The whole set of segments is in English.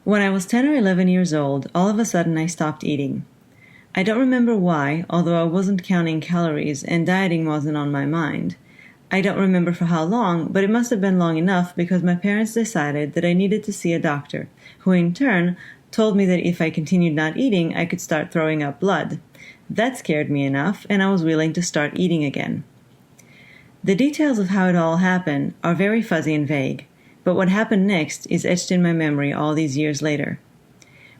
When I was 10 or 11 years old, all of a sudden I stopped eating. I don't remember why, although I wasn't counting calories and dieting wasn't on my mind. I don't remember for how long, but it must have been long enough because my parents decided that I needed to see a doctor, who in turn told me that if I continued not eating, I could start throwing up blood. That scared me enough, and I was willing to start eating again. The details of how it all happened are very fuzzy and vague, but what happened next is etched in my memory all these years later.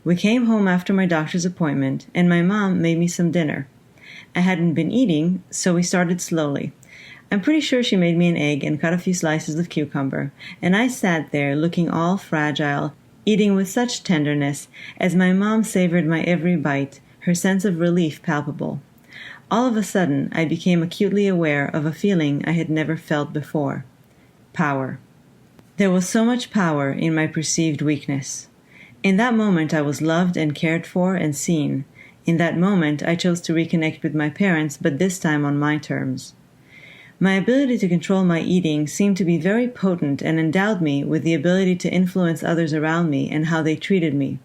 We came home after my doctor's appointment, and my mom made me some dinner. I hadn't been eating, so we started slowly. I'm pretty sure she made me an egg and cut a few slices of cucumber, and I sat there looking all fragile, eating with such tenderness as my mom savored my every bite, her sense of relief palpable. All of a sudden, I became acutely aware of a feeling I had never felt before. Power. There was so much power in my perceived weakness. In that moment, I was loved and cared for and seen. In that moment, I chose to reconnect with my parents, but this time on my terms. My ability to control my eating seemed to be very potent and endowed me with the ability to influence others around me and how they treated me.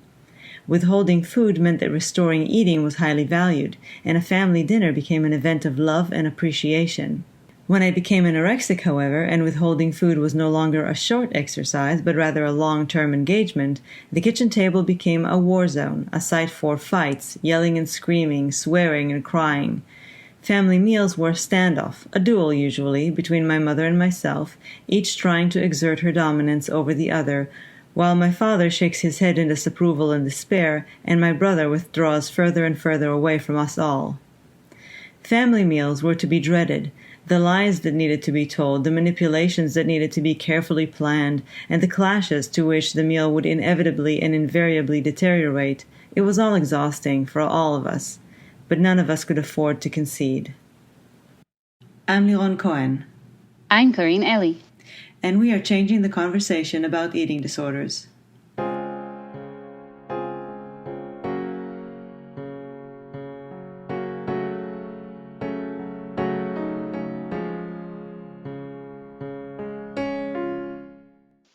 Withholding food meant that restoring eating was highly valued, and a family dinner became an event of love and appreciation. When I became anorexic, however, and withholding food was no longer a short exercise, but rather a long-term engagement, the kitchen table became a war zone, a site for fights, yelling and screaming, swearing and crying. Family meals were a standoff, a duel usually, between my mother and myself, each trying to exert her dominance over the other, while my father shakes his head in disapproval and despair, and my brother withdraws further and further away from us all. Family meals were to be dreaded, the lies that needed to be told, the manipulations that needed to be carefully planned, and the clashes to which the meal would inevitably and invariably deteriorate. It was all exhausting for all of us, but none of us could afford to concede. I'm Liron Cohen. I'm Corinne Ellie. And we are changing the conversation about eating disorders.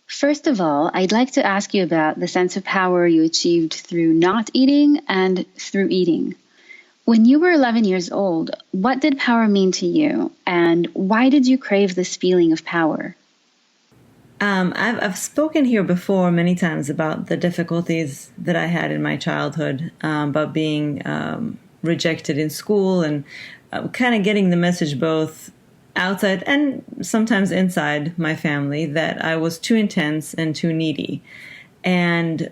First of all, I'd like to ask you about the sense of power you achieved through not eating and through eating. When you were 11 years old, what did power mean to you, and why did you crave this feeling of power? I've spoken here before many times about the difficulties that I had in my childhood, about being rejected in school and kind of getting the message both outside and sometimes inside my family that I was too intense and too needy. And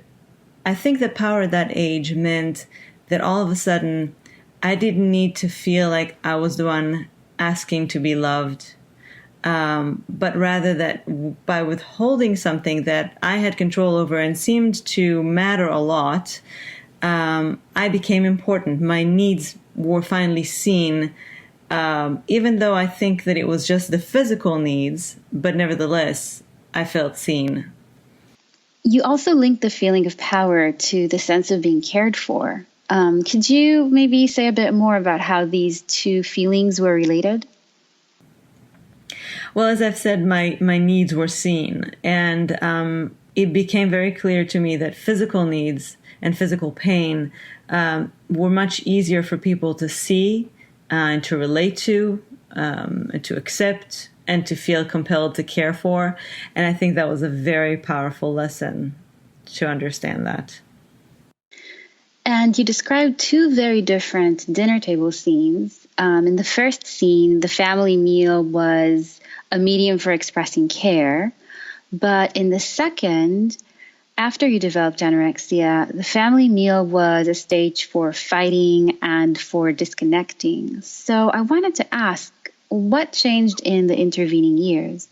I think that power at that age meant that all of a sudden I didn't need to feel like I was the one asking to be loved, but rather that by withholding something that I had control over and seemed to matter a lot, I became important. My needs were finally seen, even though I think that it was just the physical needs, but nevertheless, I felt seen. You also linked the feeling of power to the sense of being cared for. Could you maybe say a bit more about how these two feelings were related? Well, as I've said, my needs were seen, and it became very clear to me that physical needs and physical pain were much easier for people to see and to relate to, and to accept, and to feel compelled to care for. And I think that was a very powerful lesson to understand that. And you described two very different dinner table scenes. In the first scene, the family meal was a medium for expressing care. But in the second, after you developed anorexia, the family meal was a stage for fighting and for disconnecting. So I wanted to ask, what changed in the intervening years?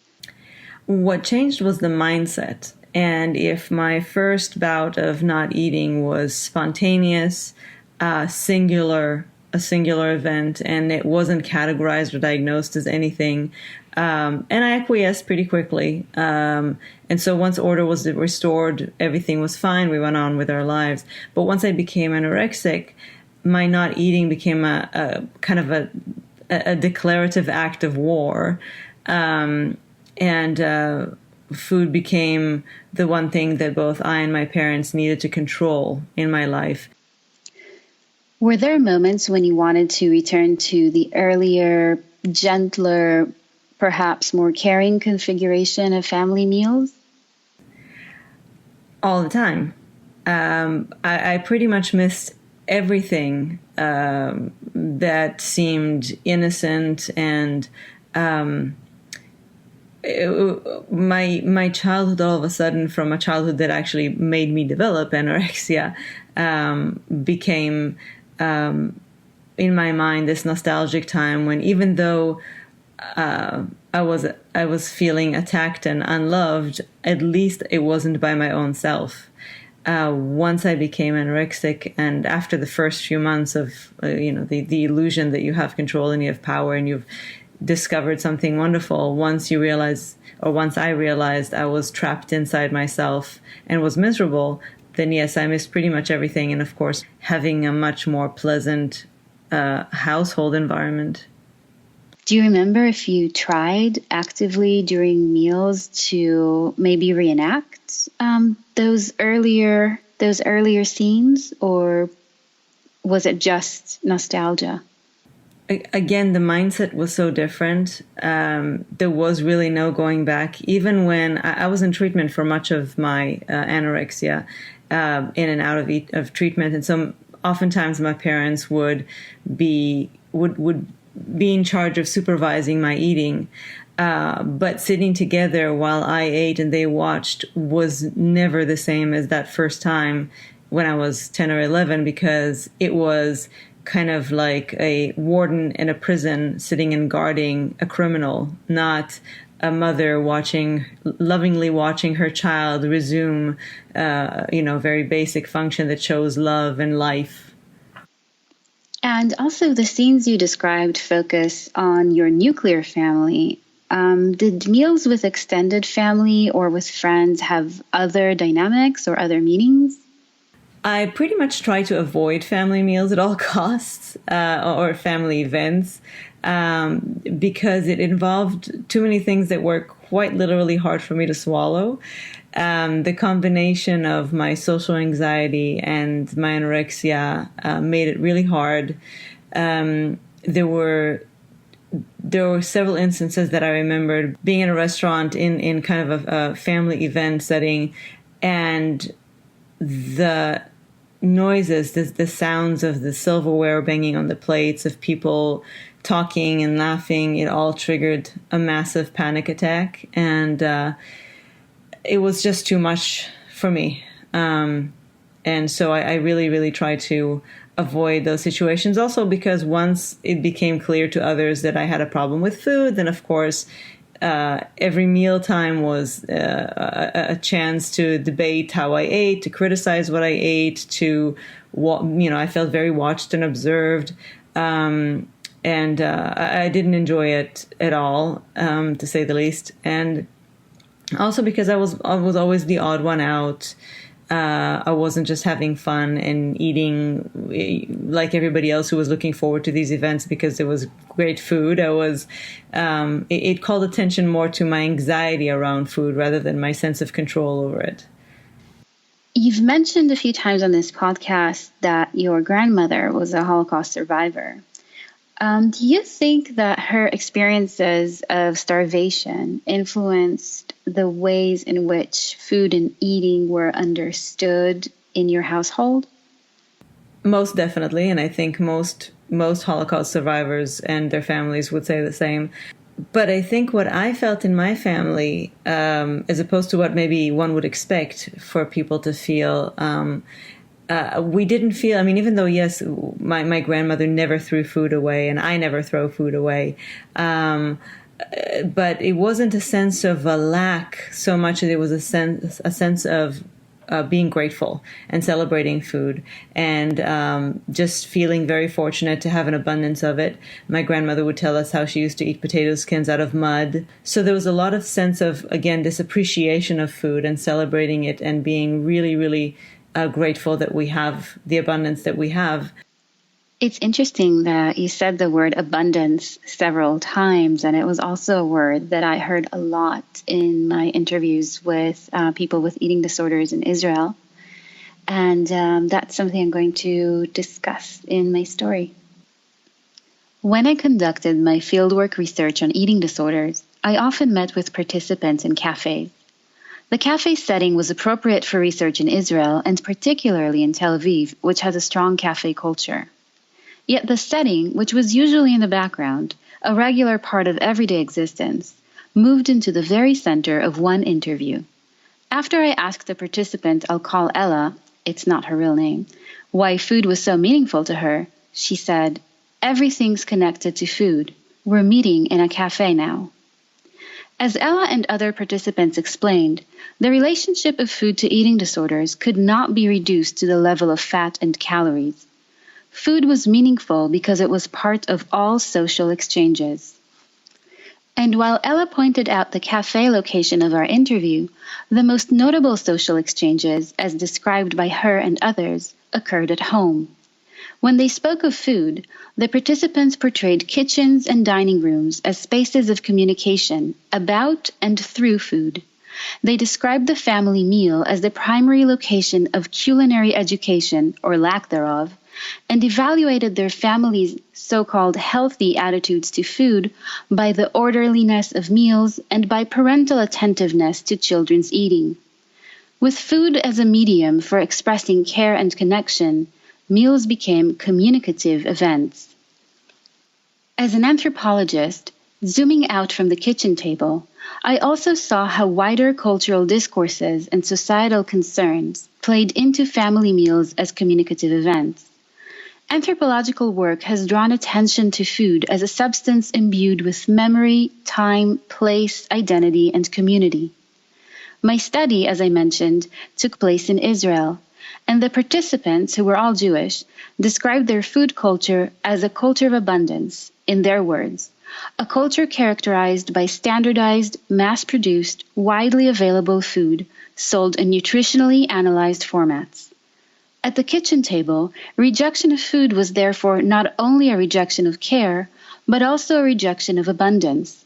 What changed was the mindset. And if my first bout of not eating was spontaneous, a singular event, and it wasn't categorized or diagnosed as anything, and I acquiesced pretty quickly. And so once order was restored, everything was fine. We went on with our lives. But once I became anorexic, my not eating became a kind of a declarative act of war. And food became the one thing that both I and my parents needed to control in my life. Were there moments when you wanted to return to the earlier, gentler, perhaps more caring configuration of family meals? All the time. I pretty much missed everything that seemed innocent, and my childhood, all of a sudden, from a childhood that actually made me develop anorexia, became in my mind this nostalgic time when, even though I was feeling attacked and unloved, at least it wasn't by my own self. Once I became anorexic, and after the first few months of the illusion that you have control and you have power and you've discovered something wonderful, once I realized I was trapped inside myself and was miserable, then yes, I missed pretty much everything. And of course, having a much more pleasant household environment. Do you remember if you tried actively during meals to maybe reenact those earlier scenes, or was it just nostalgia? Again, the mindset was so different. There was really no going back. Even when I was in treatment for much of my anorexia, in and out of treatment, and so oftentimes my parents would be in charge of supervising my eating. But sitting together while I ate and they watched was never the same as that first time when I was 10 or 11, because it was kind of like a warden in a prison sitting and guarding a criminal, not a mother lovingly watching her child resume, very basic function that shows love and life. And also the scenes you described focus on your nuclear family. Did meals with extended family or with friends have other dynamics or other meanings? I pretty much try to avoid family meals at all costs, or family events, because it involved too many things that were quite literally hard for me to swallow. The combination of my social anxiety and my anorexia made it really hard. There were several instances that I remembered being in a restaurant in kind of a family event setting, and the noises, the sounds of the silverware banging on the plates, of people talking and laughing, it all triggered a massive panic attack. And it was just too much for me. And so I really, really tried to avoid those situations. Also because once it became clear to others that I had a problem with food, then of course every mealtime was a chance to debate how I ate, to criticize what I ate, I felt very watched and observed. And I didn't enjoy it at all, to say the least. And also because I was always the odd one out. I wasn't just having fun and eating like everybody else who was looking forward to these events because it was great food. It called attention more to my anxiety around food rather than my sense of control over it. You've mentioned a few times on this podcast that your grandmother was a Holocaust survivor. Do you think that her experiences of starvation influenced the ways in which food and eating were understood in your household? Most definitely, and I think most Holocaust survivors and their families would say the same. But I think what I felt in my family, as opposed to what maybe one would expect for people to feel, we didn't feel, even though, yes, my grandmother never threw food away and I never throw food away, but it wasn't a sense of a lack so much as it was a sense of being grateful and celebrating food and just feeling very fortunate to have an abundance of it. My grandmother would tell us how she used to eat potato skins out of mud. So there was a lot of sense of, again, this appreciation of food and celebrating it and being really, really grateful that we have the abundance that we have. It's interesting that you said the word abundance several times, and it was also a word that I heard a lot in my interviews with people with eating disorders in Israel. And that's something I'm going to discuss in my story. When I conducted my fieldwork research on eating disorders, I often met with participants in cafes. The cafe setting was appropriate for research in Israel, and particularly in Tel Aviv, which has a strong cafe culture. Yet the setting, which was usually in the background, a regular part of everyday existence, moved into the very center of one interview. After I asked the participant I'll call Ella, it's not her real name, why food was so meaningful to her, she said, "Everything's connected to food. We're meeting in a cafe now." As Ella and other participants explained, the relationship of food to eating disorders could not be reduced to the level of fat and calories. Food was meaningful because it was part of all social exchanges. And while Ella pointed out the cafe location of our interview, the most notable social exchanges, as described by her and others, occurred at home. When they spoke of food, the participants portrayed kitchens and dining rooms as spaces of communication about and through food. They described the family meal as the primary location of culinary education, or lack thereof, and evaluated their family's so-called healthy attitudes to food by the orderliness of meals and by parental attentiveness to children's eating. With food as a medium for expressing care and connection, meals became communicative events. As an anthropologist, zooming out from the kitchen table, I also saw how wider cultural discourses and societal concerns played into family meals as communicative events. Anthropological work has drawn attention to food as a substance imbued with memory, time, place, identity, and community. My study, as I mentioned, took place in Israel, and the participants, who were all Jewish, described their food culture as a culture of abundance, in their words, a culture characterized by standardized, mass-produced, widely available food sold in nutritionally analyzed formats. At the kitchen table, rejection of food was therefore not only a rejection of care, but also a rejection of abundance.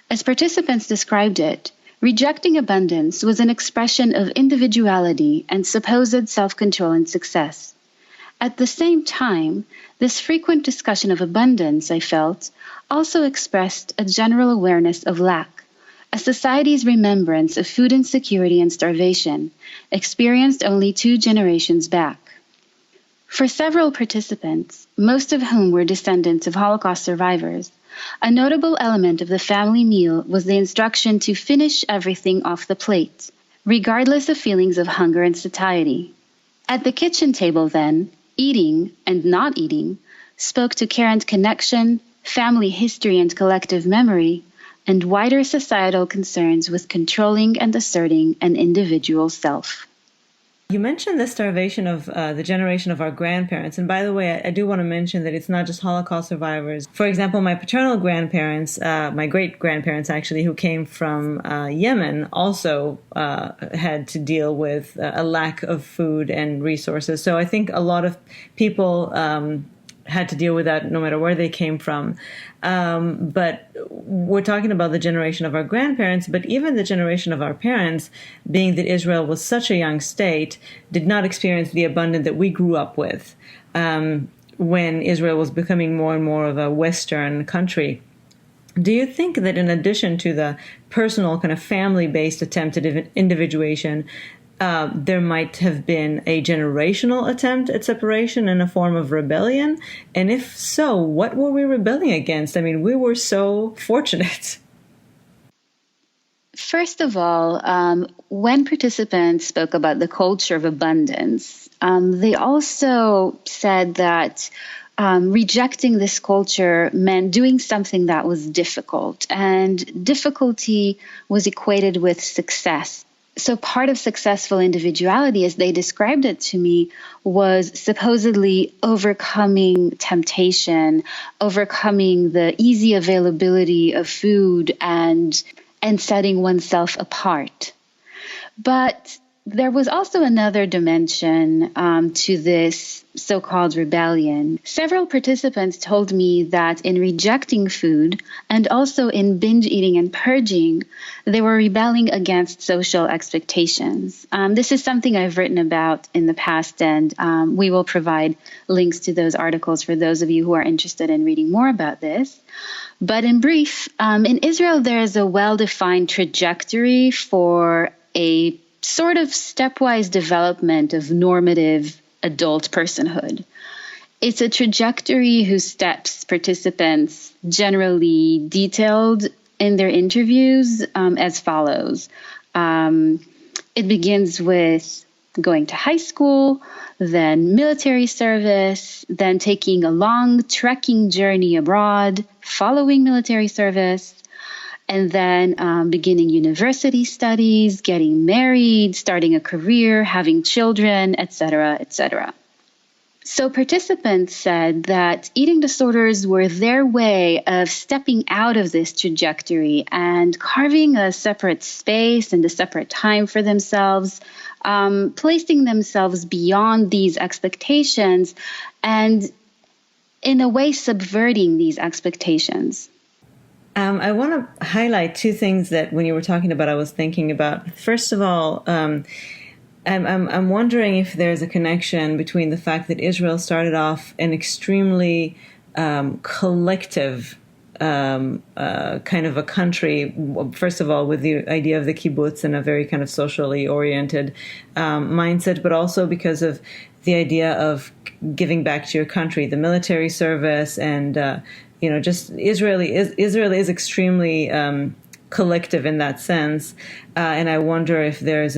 As participants described it, rejecting abundance was an expression of individuality and supposed self-control and success. At the same time, this frequent discussion of abundance, I felt, also expressed a general awareness of lack, a society's remembrance of food insecurity and starvation, experienced only 2 generations back. For several participants, most of whom were descendants of Holocaust survivors, a notable element of the family meal was the instruction to finish everything off the plate, regardless of feelings of hunger and satiety. At the kitchen table, then, eating and not eating spoke to care and connection, family history and collective memory, and wider societal concerns with controlling and asserting an individual self. You mentioned the starvation of the generation of our grandparents. And by the way, I do want to mention that it's not just Holocaust survivors. For example, my paternal grandparents, my great-grandparents actually, who came from Yemen, also had to deal with a lack of food and resources. So I think a lot of people had to deal with that no matter where they came from. But we're talking about the generation of our grandparents, but even the generation of our parents, being that Israel was such a young state, did not experience the abundance that we grew up with when Israel was becoming more and more of a Western country. Do you think that in addition to the personal kind of family-based attempt at individuation, there might have been a generational attempt at separation in a form of rebellion? And if so, what were we rebelling against? I mean, we were so fortunate. First of all, when participants spoke about the culture of abundance, they also said that rejecting this culture meant doing something that was difficult, and difficulty was equated with success. So part of successful individuality, as they described it to me, was supposedly overcoming temptation, overcoming the easy availability of food, and setting oneself apart. But there was also another dimension to this so-called rebellion. Several participants told me that in rejecting food and also in binge eating and purging, they were rebelling against social expectations. This is something I've written about in the past, and we will provide links to those articles for those of you who are interested in reading more about this. But in brief, in Israel, there is a well-defined trajectory for a sort of stepwise development of normative adult personhood. It's a trajectory whose steps participants generally detailed in their interviews as follows. It begins with going to high school, then military service, then taking a long trekking journey abroad, following military service, and then beginning university studies, getting married, starting a career, having children, etc., etc. So participants said that eating disorders were their way of stepping out of this trajectory and carving a separate space and a separate time for themselves, placing themselves beyond these expectations and in a way subverting these expectations. I want to highlight two things that when you were talking about, I was thinking about. First of all, I'm wondering if there's a connection between the fact that Israel started off an extremely collective kind of a country, first of all, with the idea of the kibbutz and a very kind of socially oriented mindset, but also because of the idea of giving back to your country, the military service, and just Israel is extremely collective in that sense, and I wonder if there's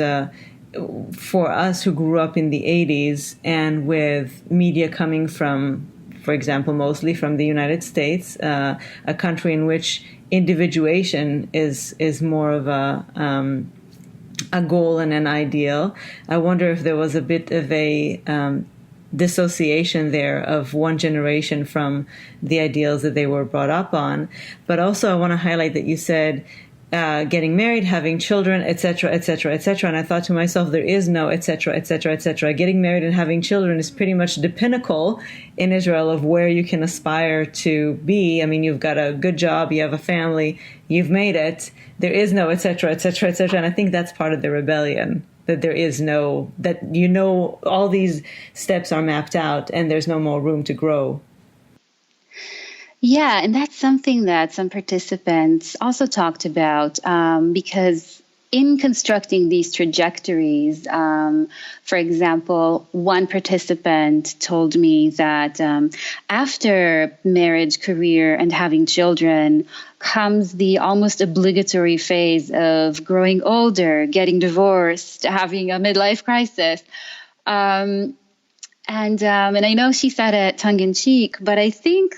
for us who grew up in the 80s and with media coming from, for example, mostly from the United States, a country in which individuation is more of a goal and an ideal. I wonder if there was a bit of a dissociation there of one generation from the ideals that they were brought up on. But also I want to highlight that you said getting married, having children, etc., etc., etc. And I thought to myself, there is no etc., etc., etc. Getting married and having children is pretty much the pinnacle in Israel of where you can aspire to be. I mean, you've got a good job, you have a family, you've made it. There is no etc., etc., etc. And I think that's part of the rebellion, that there is no, that all these steps are mapped out and there's no more room to grow. Yeah, and that's something that some participants also talked about because in constructing these trajectories, for example, one participant told me that after marriage, career, and having children comes the almost obligatory phase of growing older, getting divorced, having a midlife crisis. And I know she said it tongue in cheek, but I think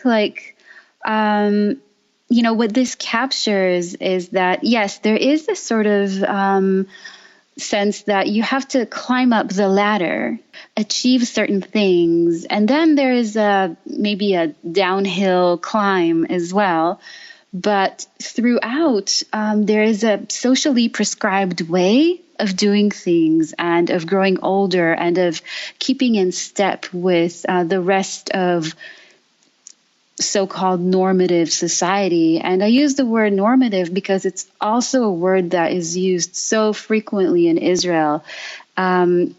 what this captures is that, yes, there is this sort of sense that you have to climb up the ladder, achieve certain things, and then there is maybe a downhill climb as well. But throughout, there is a socially prescribed way of doing things and of growing older and of keeping in step with the rest of so-called normative society. And I use the word normative because it's also a word that is used so frequently in Israel. When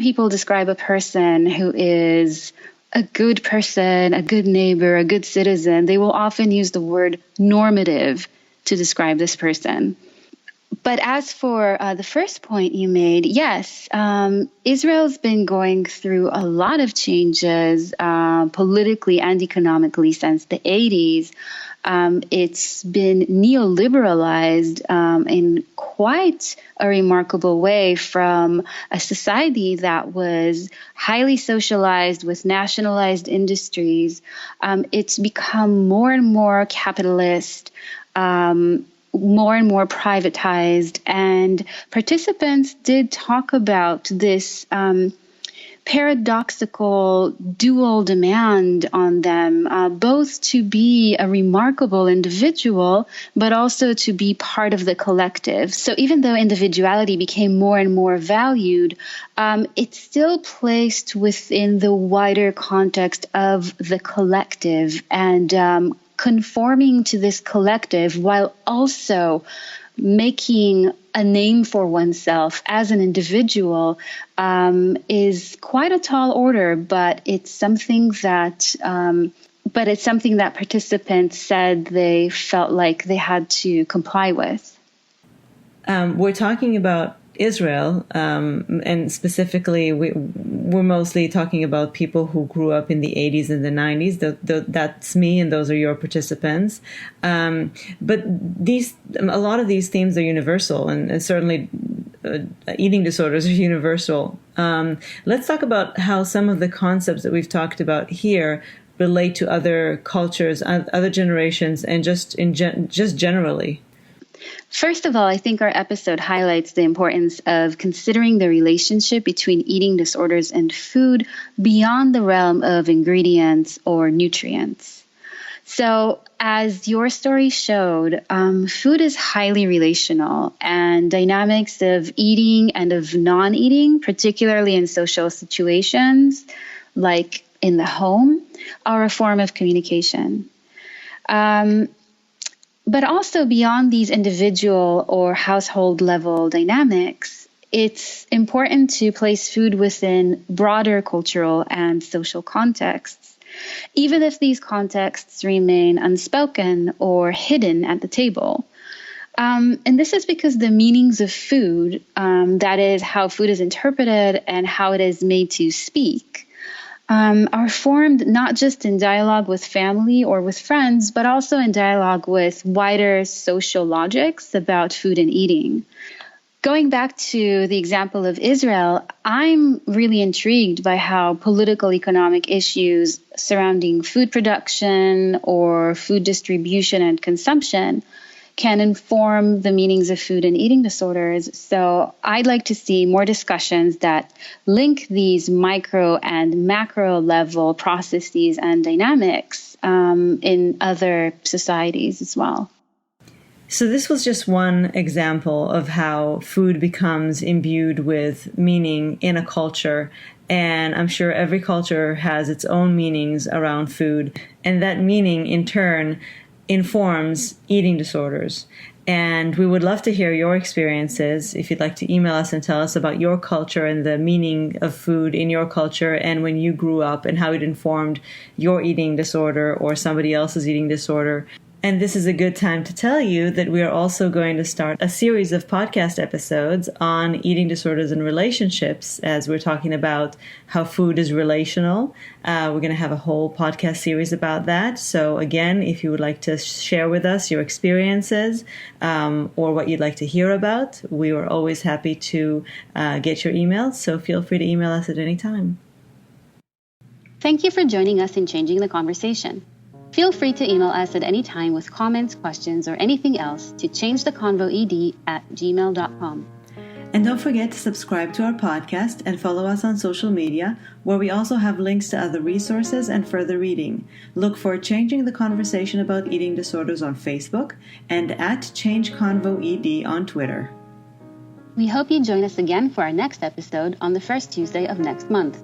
people describe a person who is a good person, a good neighbor, a good citizen, they will often use the word normative to describe this person. But as for the first point you made, yes, Israel's been going through a lot of changes politically and economically since the 80s. It's been neoliberalized in quite a remarkable way from a society that was highly socialized with nationalized industries. It's become more and more capitalist, more and more privatized, and participants did talk about this paradoxical dual demand on them, both to be a remarkable individual, but also to be part of the collective. So even though individuality became more and more valued, it's still placed within the wider context of the collective and conforming to this collective while also making a name for oneself as an individual is quite a tall order, but it's something that participants said they felt like they had to comply with. We're talking about Israel, and specifically, we're mostly talking about people who grew up in the 80s and the 90s. That's me, and those are your participants. But a lot of these themes are universal, and certainly eating disorders are universal. Let's talk about how some of the concepts that we've talked about here relate to other cultures, other generations, and just generally. First of all, I think our episode highlights the importance of considering the relationship between eating disorders and food beyond the realm of ingredients or nutrients. So, as your story showed, food is highly relational, and dynamics of eating and of non-eating, particularly in social situations like in the home, are a form of communication. But also beyond these individual or household level dynamics, it's important to place food within broader cultural and social contexts, even if these contexts remain unspoken or hidden at the table. And this is because the meanings of food, that is how food is interpreted and how it is made to speak, are formed not just in dialogue with family or with friends, but also in dialogue with wider social logics about food and eating. Going back to the example of Israel, I'm really intrigued by how political economic issues surrounding food production or food distribution and consumption can inform the meanings of food and eating disorders. So I'd like to see more discussions that link these micro and macro level processes and dynamics in other societies as well. So this was just one example of how food becomes imbued with meaning in a culture. And I'm sure every culture has its own meanings around food. And that meaning, in turn, informs eating disorders. And we would love to hear your experiences. If you'd like to email us and tell us about your culture and the meaning of food in your culture and when you grew up and how it informed your eating disorder or somebody else's eating disorder. And this is a good time to tell you that we are also going to start a series of podcast episodes on eating disorders and relationships, as we're talking about how food is relational. We're going to have a whole podcast series about that. So again, if you would like to share with us your experiences or what you'd like to hear about, we are always happy to get your emails. So feel free to email us at any time. Thank you for joining us in Changing the Conversation. Feel free to email us at any time with comments, questions, or anything else to changetheconvoed@gmail.com. And don't forget to subscribe to our podcast and follow us on social media, where we also have links to other resources and further reading. Look for Changing the Conversation About Eating Disorders on Facebook and at ChangeConvoED on Twitter. We hope you join us again for our next episode on the first Tuesday of next month.